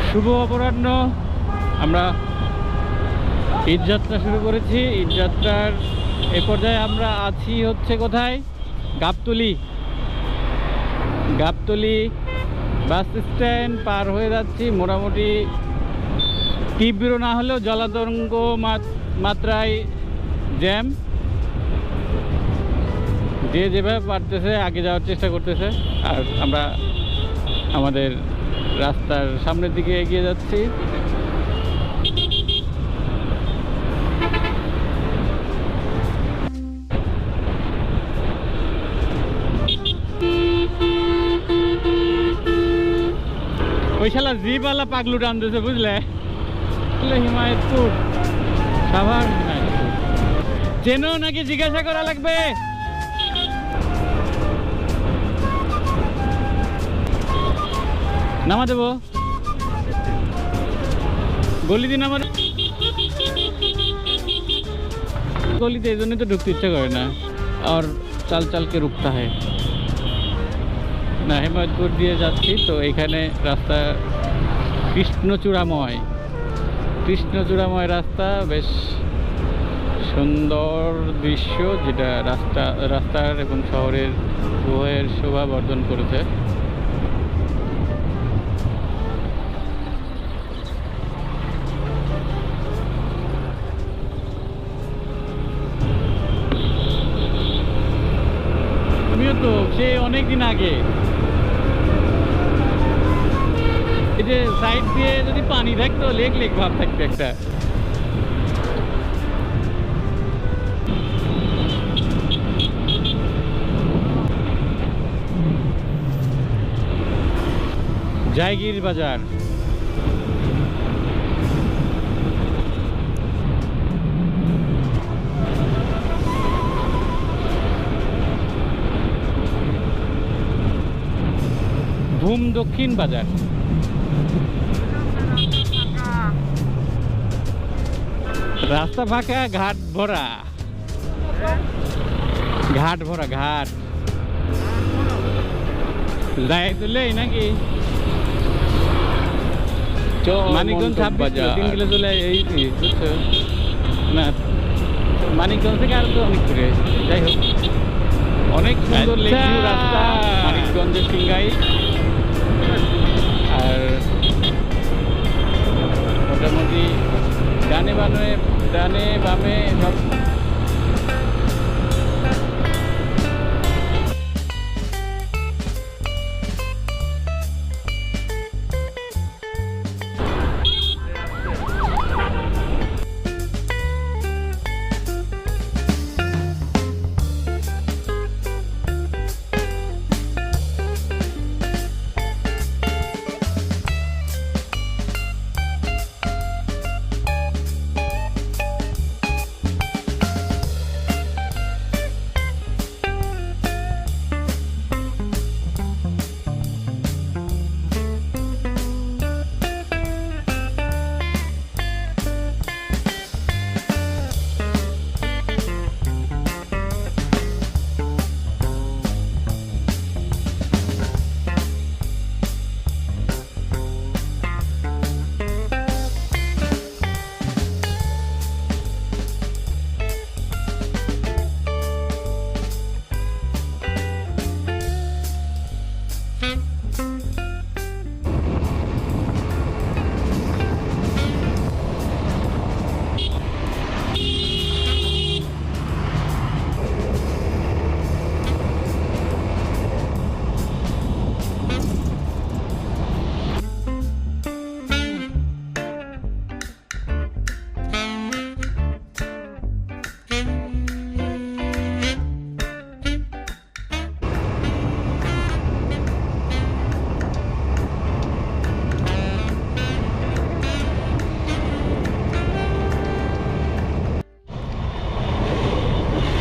শুভ অপরাহ্ন। আমরা ঈদযাত্রা শুরু করেছি। ঈদযাত্রার এ পর্যায়ে আমরা আছি হচ্ছে কোথায়? গাবতলী বাস স্ট্যান্ড পার হয়ে যাচ্ছি। মোটামুটি তীব্র না হলেও জলাতঙ্ক মাত্রায় জ্যাম। যে যেভাবে পারতেছে আগে যাওয়ার চেষ্টা করতেছে, আর আমরা আমাদের রাস্তার সামনের দিকে এগিয়ে যাচ্ছি। ওই শালা জিপওয়ালা পাগলু টানতেছে, বুঝলে? হিমায়তপুর, সাভার হিমায়তপুর চেনো নাকি জিজ্ঞাসা করা লাগবে? নামা দেবো গলিতে, নামা গলিতে, এই জন্যই তো ঢুকতে ইচ্ছা করে না। আর চাল চালকে রুকতা হয় না। হিমায়তপুর দিয়ে যাচ্ছি তো এখানে রাস্তা কৃষ্ণচূড়াময় রাস্তা, বেশ সুন্দর দৃশ্য, যেটা রাস্তার এবং শহরের উভয়ের শোভা বর্ধন করেছে। আমিও তো সে অনেকদিন আগে, এই যে সাইড দিয়ে যদি পানি থাকতো, লেক ভাব থাকতো একটা। জায়গির বাজার, ভূম দক্ষিণ বাজার। রাস্তা ফাঁকা, ঘাট ভরা, ঘাট যাই তুলে নাকি মানিকগঞ্জ 3 কিলো চলে বুঝছো না? মানিকগঞ্জ থেকে আর তো অনেক দূরে। যাই হোক, অনেক সুন্দর রাস্তা মানিকগঞ্জের সিংগাই। আর মোটামুটি ডানে বামে সব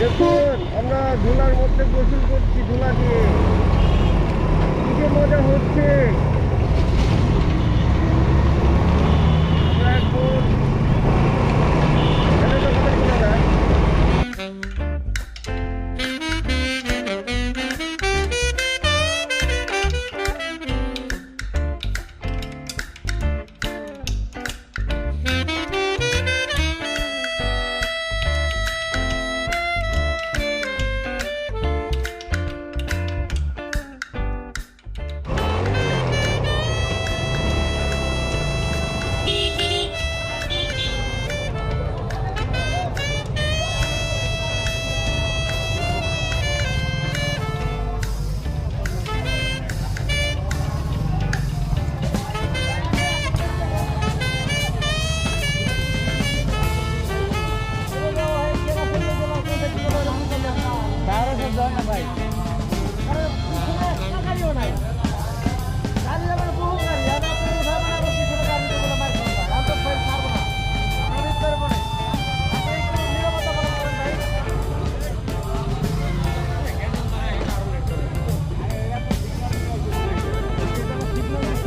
দেখুন, আমরা ধুলার মধ্যে গোসল করছি, ধুলা দিয়ে কি যে মজা হচ্ছে। আমরা এখন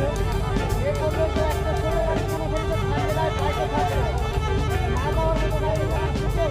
আছে এ পর্যন্ত একটা ছোট গাড়ি কোনো গাড়িতে থাকে নাই, বাইকে থাকে নাই, না যাওয়ার মতো গাড়ি আসছে,